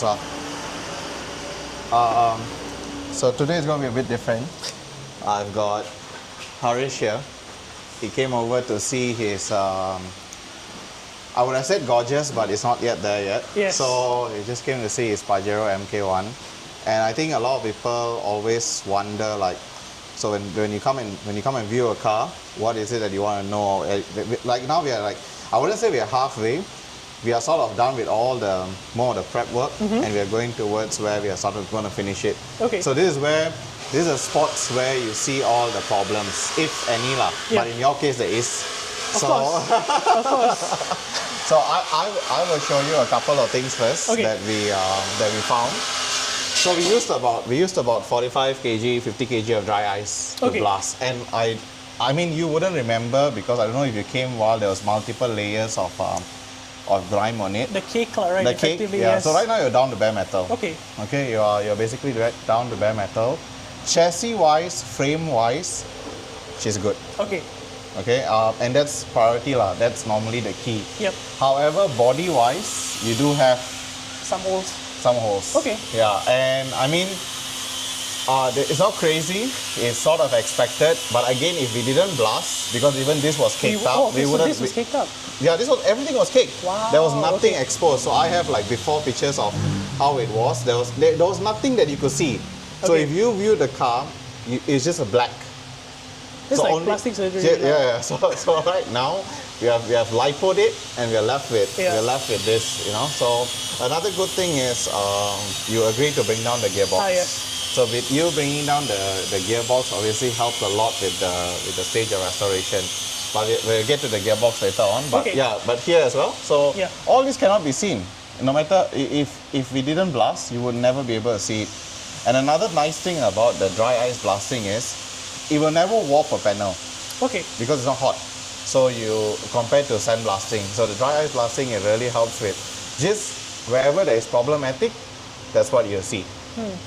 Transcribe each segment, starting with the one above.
gearbox. So today is going to be a bit different. I've got Harish here. He came over to see his, I would have said gorgeous, but it's not yet there yet. Yes. So he just came to see his Pajero Mk1. And I think a lot of people always wonder, like, so when you come and view a car, what is it that you want to know? Like now we are like, I wouldn't say we are halfway. We are sort of done with all the more of the prep work, and we are going towards where we are sort of going to finish it. Okay. So this is a spots where you see all the problems, if any lah. Yeah. But in your case, there is. Of course. Of course. So I will show you a couple of things first that we found. So we used about 45 kg, 50 kg of dry ice to blast, and I mean you wouldn't remember because I don't know if you came while there was multiple layers of grime on it. The cake, right? The cake, yeah. Yes. So right now you're down to bare metal. Okay. Okay, you're basically down to bare metal. Chassis wise, frame wise, she's good. Okay. Okay, and that's priority lah. That's normally the key. Yep. However, body wise, you do have Some holes. some holes. Okay. Yeah, and I mean, it's not crazy. It's sort of expected. But again, if we didn't blast, because even this was caked up, we wouldn't. This was caked up. Yeah, everything was caked. Wow. There was nothing exposed. So I have like before pictures of how it was. There was nothing that you could see. So if you view the car, it's just a black. It's so like plastic surgery. Yeah. So right now we have lipoed it, and we're left with this. You know. So another good thing is you agreed to bring down the gearbox. Yes. So with you bringing down the gearbox, obviously helped a lot with the stage of restoration. But we'll get to the gearbox later on. But but here as well. So all this cannot be seen. No matter if we didn't blast, you would never be able to see it. And another nice thing about the dry ice blasting is it will never warp a panel. Okay. Because it's not hot. So you compare to sandblasting. So the dry ice blasting, it really helps with just wherever there is problematic, that's what you'll see.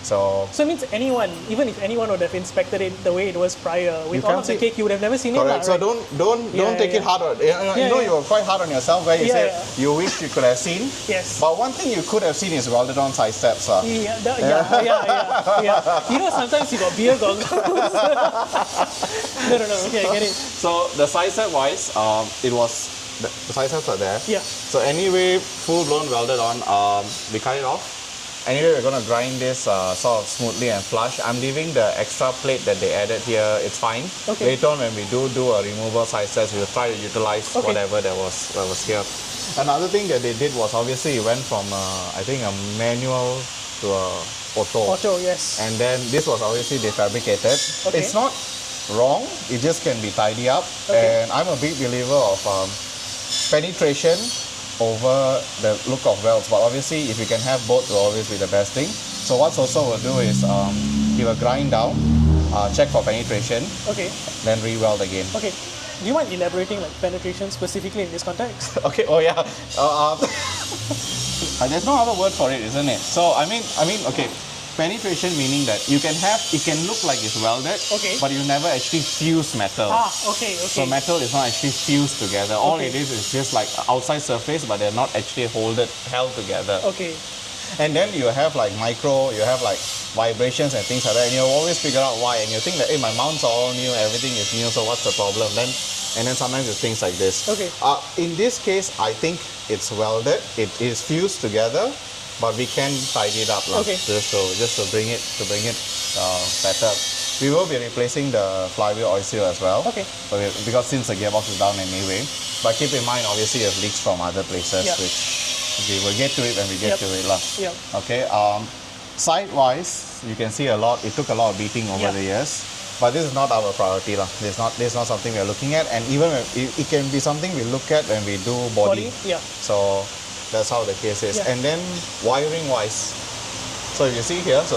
So it means anyone, even if anyone would have inspected it the way it was prior, with all of the cake, you would have never seen correct. it. Correct. So don't take it hard on. You know you were quite hard on yourself where you said you wish you could have seen. Yes. But one thing you could have seen is welded on side steps. Yeah. You know, sometimes you got beer goggles. No. Okay, I get it. So the side step wise, it was the side steps are there. Yeah. So anyway, full blown welded on. We cut it off. Anyway, we're going to grind this sort of smoothly and flush. I'm leaving the extra plate that they added here. It's fine. Okay. Later on, when we do a removal side steps, we'll try to utilize whatever that was here. Another thing that they did was obviously it went from I think a manual to a auto. Auto, yes. And then this was obviously defabricated. Okay. It's not wrong. It just can be tidy up. Okay. And I'm a big believer of penetration over the look of welds, but obviously if you can have both will always be the best thing. So what Soso will do is he will grind down, check for penetration, then re-weld again. Okay. Do you mind elaborating like penetration specifically in this context? Okay, oh yeah. There's no other word for it, isn't it? So I mean, okay. Penetration meaning that it can look like it's welded, but you never actually fuse metal. Okay. So metal is not actually fused together. All it is just like outside surface, but they're not actually held together. Okay. And then you have like vibrations and things like that, and you always figure out why, and you think that, hey, my mounts are all new, everything is new, so what's the problem? And then sometimes it's things like this. Okay. In this case, I think it's welded. It is fused together. But we can tidy it up just to bring it better. We will be replacing the flywheel oil seal as well. Okay. Because since the gearbox is down anyway. But keep in mind, obviously, you have leaks from other places, which we will get to it when we get to it lah. Okay. Side-wise, you can see a lot. It took a lot of beating over the years. But this is not our priority lah. This is not something we are looking at. And even it can be something we look at when we do body. So that's how the case is. And then wiring wise, so if you see here, so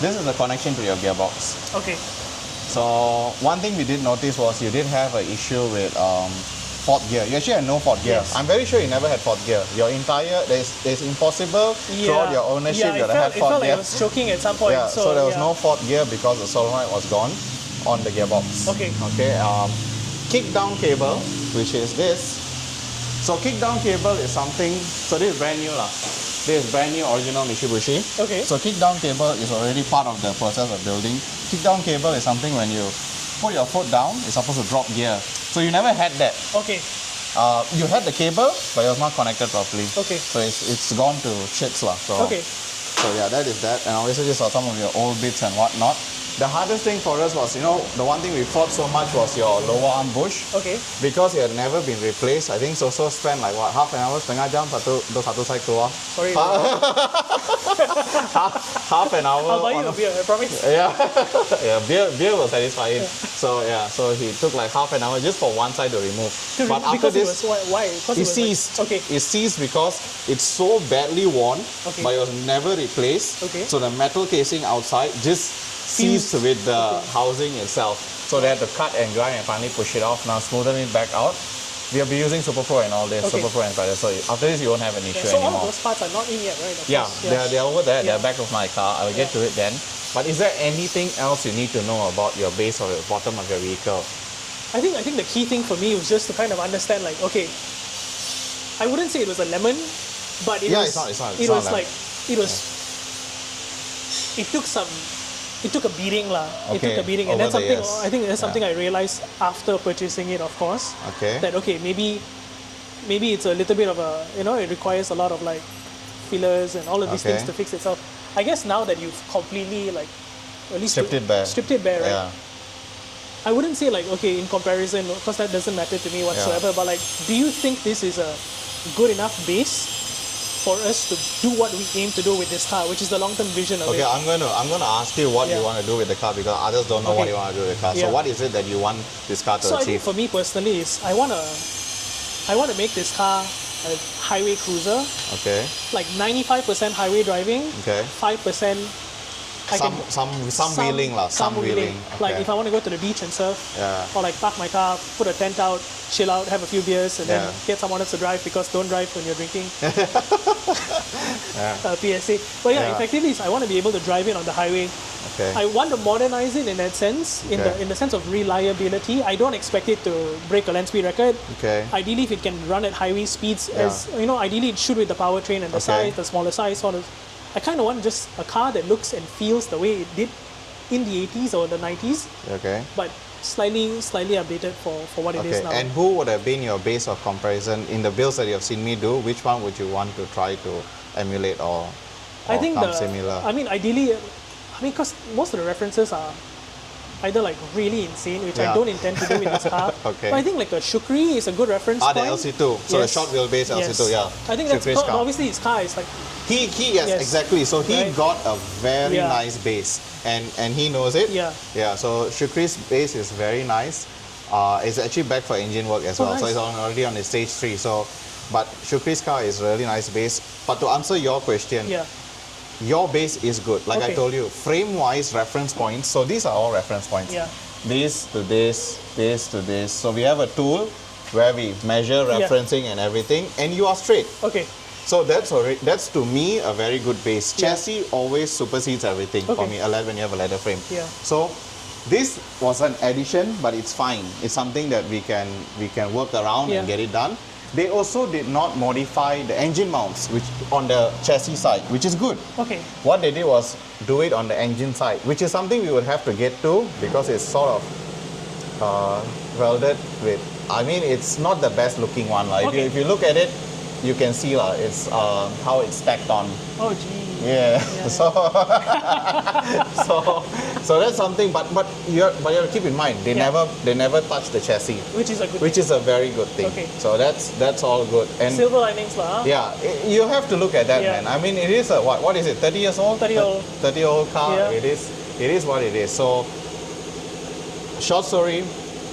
this is the connection to your gearbox. Okay. So one thing we did notice was you did have an issue with fourth gear. You actually had no fourth gear. I'm very sure you never had fourth gear. Your entire it's impossible throughout your ownership you had fourth gear. Like I was choking at some point. Yeah. So there was no fourth gear because the solenoid was gone on the gearbox. Okay. Okay. Kick down cable, which is this. So kick-down cable is something, so this is brand new lah. This is brand new original Mitsubishi. Okay. So kick-down cable is already part of the process of building. Kick-down cable is something when you put your foot down, it's supposed to drop gear. So you never had that. Okay. You had the cable, but it was not connected properly. Okay. So it's gone to shits lah. So, Okay. so yeah, that is that. And obviously these are some of your old bits and whatnot. The hardest thing for us was, the one thing we fought so much was your lower arm bush. Okay. Because it had never been replaced. I think so spent like what, half an hour, setengah jam, satu side keluar. Sorry. half an hour. I'll buy you a beer, I promise. Yeah, yeah, beer will satisfy him. Yeah. So he took like half an hour just for one side to remove. But after because this, why? it ceased. Okay. It ceased because it's so badly worn, Okay. but it was never replaced. Okay. So the metal casing outside just seized with the housing itself. So they had to cut and grind and finally push it off. Now smoothen it back out. We'll be using Super Pro and all this, Okay. Super Pro and Pajero. So after this, you won't have an issue So all anymore. of those parts are not in yet, right? Of Yeah, course. they're over there. Yeah. They're back of my car. I will get to it then. But is there anything else you need to know about your base or the bottom of your vehicle? I think the key thing for me was just to kind of understand, like, okay, I wouldn't say it was a lemon, but it was. it's not. It was like it took a beating lah. It took Okay, a beating, and over that's the something. years. I think that's something I realized after purchasing it, of course. Okay. That maybe it's a little bit of a it requires a lot of like fillers and all of these things Okay. to fix itself. I guess now that you've completely like at least Stripped it bare. right? Yeah. I wouldn't say like, okay, in comparison, because that doesn't matter to me whatsoever, but like, do you think this is a good enough base for us to do what we aim to do with this car, which is the long-term vision of Okay, it? I'm gonna ask you what you want to do with the car because others don't know what Okay. you want to do with the car. So Yeah. what is it that you want this car to So I think achieve? for me personally is I wanna make this car a highway cruiser, Okay. like 95% highway driving, Okay. 5% Some wheeling lah. Some wheeling. Like if I want to go to the beach and surf, Yeah. or like park my car, put a tent out, chill out, have a few beers, and then Yeah. get someone else to drive because don't drive when you're drinking. PSA. But yeah, Yeah. effectively, I want to be able to drive it on the highway. Okay. I want to modernize it in that sense, in Okay. the sense of reliability. I don't expect it to break a land speed record. Okay. Ideally, if it can run at highway speeds, as ideally it should with the powertrain and the Okay. size, the smaller size. I kind of want just a car that looks and feels the way it did in the 80s or the 90s, Okay. but slightly updated for what it is Okay. now. And who would have been your base of comparison in the builds that you have seen me do? Which one would you want to try to emulate or I think come similar? I mean, ideally, because most of the references are either like really insane, which I Yeah. don't intend to do with this car. Okay. But I think like a Shukri is a good reference The point. LC2. So the Yes. short wheelbase LC2, Yes. yeah. I think that's Shukri's car. obviously his car is like Yes, Yes. exactly. So he Right. got a very Yeah. nice base, and he knows it. Yeah. Yeah. So Shukri's base is very nice. It's actually back for engine work as well. So nice. it's already on the stage 3. So, but Shukri's car is really nice base. But to answer your question, yeah. your base is good. Like I Okay. told you, frame-wise reference points. So these are all reference points. Yeah. This to this to this. So we have a tool where we measure referencing and everything, and you are straight. Okay. So that's to me a very good base. Yeah. Chassis always supersedes everything for Okay. me. When you have a leather frame. Yeah. So this was an addition, but it's fine. It's something that we can work around and Yeah. get it done. They also did not modify the engine mounts, which on the chassis side, which is good. Okay. What they did was do it on the engine side, which is something we would have to get to because it's sort of welded with. I mean, it's not the best looking one. Like Okay. if you look at it, you can see it's how it's stacked on. Oh gee. Yeah. So that's something. But you have to keep in mind they Yeah. never touch the chassis, Which is a good which is a very good thing. Okay. So that's all good. And silver linings lah. Huh? yeah, you have to look at that, Yeah. man. I mean, it is a what is it? 30 years old. 30-year-old car. Yeah. It is what it is. So short story,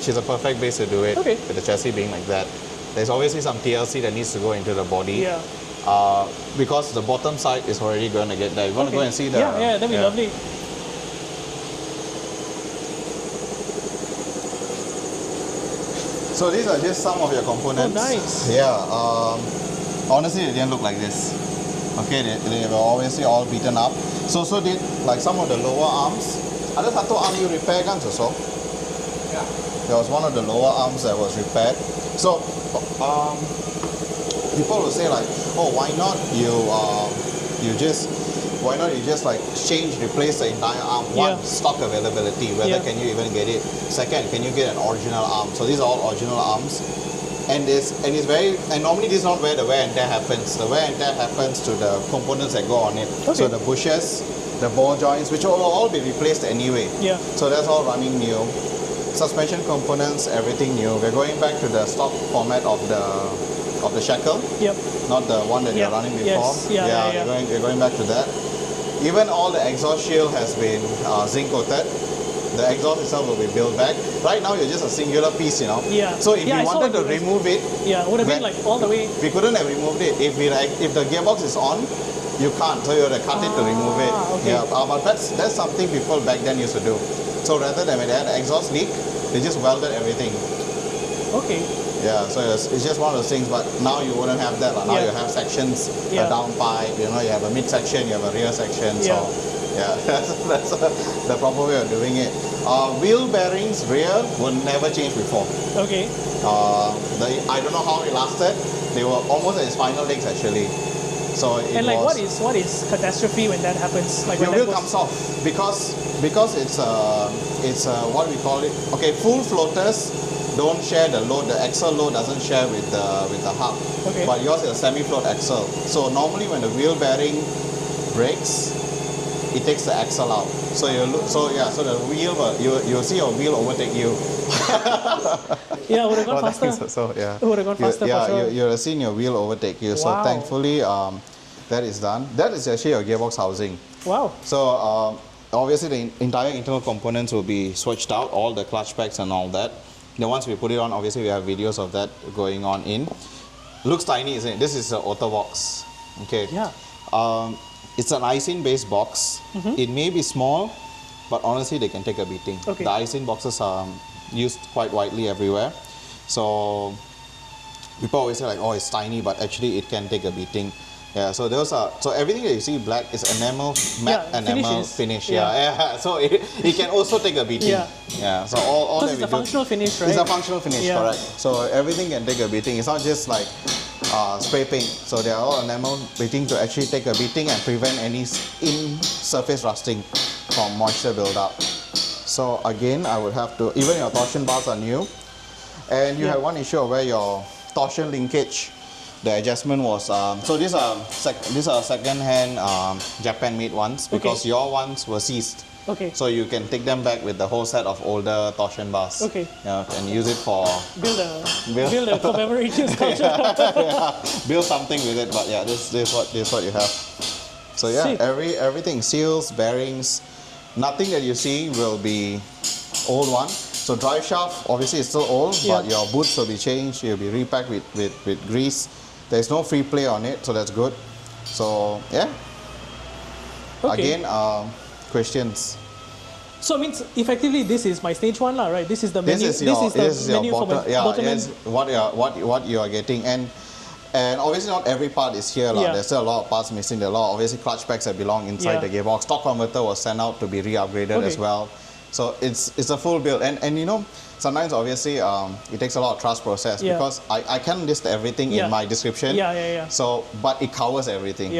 she's a perfect base to do it. Okay. With the chassis being like that. There's obviously some TLC that needs to go into the body. Yeah. Because the bottom side is already going to get there. You want to go and see the... Yeah, that'd be lovely. So these are just some of your components. Oh, nice. Yeah. Honestly, they didn't look like this. Okay, they were obviously all beaten up. So did like some of the lower arms. Ada satu arm you repair kan so? Yeah. There was one of the lower arms that was repaired. So people will say like, oh, why not you just like replace the entire arm? One, stock availability, whether can you even get it? Second, can you get an original arm? So these are all original arms. And normally this is not where the wear and tear happens. The wear and tear happens to the components that go on it. Okay. So the bushes, the ball joints, which will all be replaced anyway. Yeah. So that's all running new. Suspension components, everything new. We're going back to the stock format of the shackle. Yep. Not the one that you're running before. Yes. We're going back to that. Even all the exhaust shield has been zinc coated. The exhaust itself will be built back. Right now, you're just a singular piece, you know. Yeah. So if we wanted to remove it, it would have been like all the way. We couldn't have removed it. If the gearbox is on, you can't. So you have to cut it to remove it. Okay. Yeah. But that's something people back then used to do. So rather than when they had an exhaust leak, they just welded everything. Okay. Yeah. So it's just one of those things. But now you wouldn't have that. Now you have sections, a downpipe. You know, you have a mid section, you have a rear section. So. Yeah, that's the proper way of doing it. Wheel bearings rear will never change before. Okay. I don't know how it lasted. They were almost at its final legs actually. So it what is catastrophe when that happens? Like your when wheel comes off because it's what we call it. Okay, full floaters don't share the load. The axle load doesn't share with the hub. Okay. But yours is a semi-float axle. So normally when the wheel bearing breaks, it takes the axle out. So the wheel you'll see your wheel overtake you. Yeah, would have gone faster. It would have gone faster. Yeah, for sure. you'll have seen your wheel overtake you. Wow. So thankfully, that is done. That is actually your gearbox housing. Wow. So obviously the entire internal components will be switched out, all the clutch packs and all that. Then once we put it on, obviously we have videos of that going on in. Looks tiny, isn't it? This is an auto box. Okay. Yeah. It's an icing based box. Mm-hmm. It may be small, but honestly they can take a beating. Okay. The icing boxes are used quite widely everywhere. So people always say like, oh, it's tiny, but actually it can take a beating. Yeah, so everything that you see black is matte enamel finish. Yeah. So it can also take a beating. Yeah. So all that it's a functional finish, right? It's a functional finish, correct. So everything can take a beating. It's not just like spray paint. So they are all enamel beating to actually take a beating and prevent any in-surface rusting from moisture buildup. So again, I would have to, even your torsion bars are new, and you have one issue where your torsion linkage, the adjustment was, so these are second-hand Japan-made ones because your ones were seized. Okay. So you can take them back with the whole set of older torsion bars. Okay. And use it for build a commemorative sculpture. Build something with it. But yeah, this is what you have. So yeah, everything, seals, bearings, nothing that you see will be old one. So drive shaft obviously is still old, but your boots will be changed. You'll be repacked with grease. There's no free play on it, so that's good. So yeah. Okay. Again, questions. So it means effectively this is my stage one, right? This is the menu. This is your bottom. Yes, what you are getting, and obviously not every part is here. There's still a lot of parts missing. There are a lot, obviously clutch packs that belong inside the gearbox. Stock converter was sent out to be re-upgraded as well. So it's a full build, and you know, sometimes obviously it takes a lot of trust process because I can't list everything in my description. So, but it covers everything.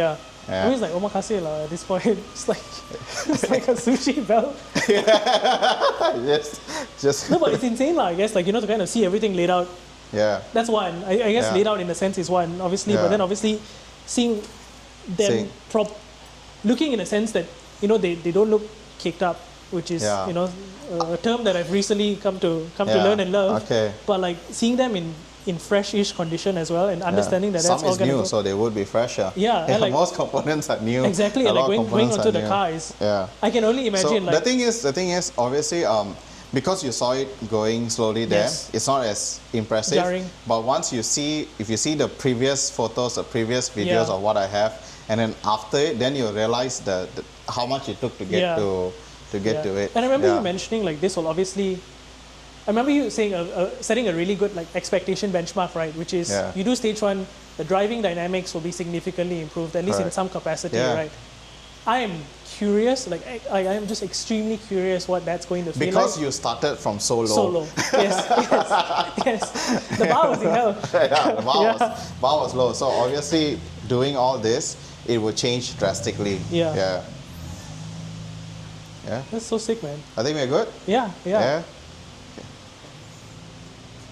I mean, it's like omakase at this point. It's like a sushi belt. No, but it's insane I guess, to kind of see everything laid out. Yeah. That's one. I guess laid out in a sense is one, obviously, but then obviously seeing them looking in a sense that, they don't look kicked up, which is, a term that I've recently come to learn and love. Okay. But seeing them in fresh-ish condition as well, and understanding that that's all going to new, so they would be fresher. And most components are new. Exactly, and going onto the car is. I can only imagine. So the thing is, obviously, because you saw it going slowly there, it's not as impressive. Jarring. But once if you see the previous photos, the previous videos of what I have, and then after it, then you realize how much it took to get to it. And I remember you mentioning this will obviously. I remember you saying setting a really good expectation benchmark, right? Which is you do stage one, the driving dynamics will be significantly improved, at least in some capacity, right? I am curious. Like I am just extremely curious what that's going to feel Because like. you started from so low. So low. Yes. The bar was in hell. Yeah, the bar was low. So obviously, doing all this, it will change drastically. Yeah. Yeah. That's so sick, man. I think we're good. Yeah. Yeah.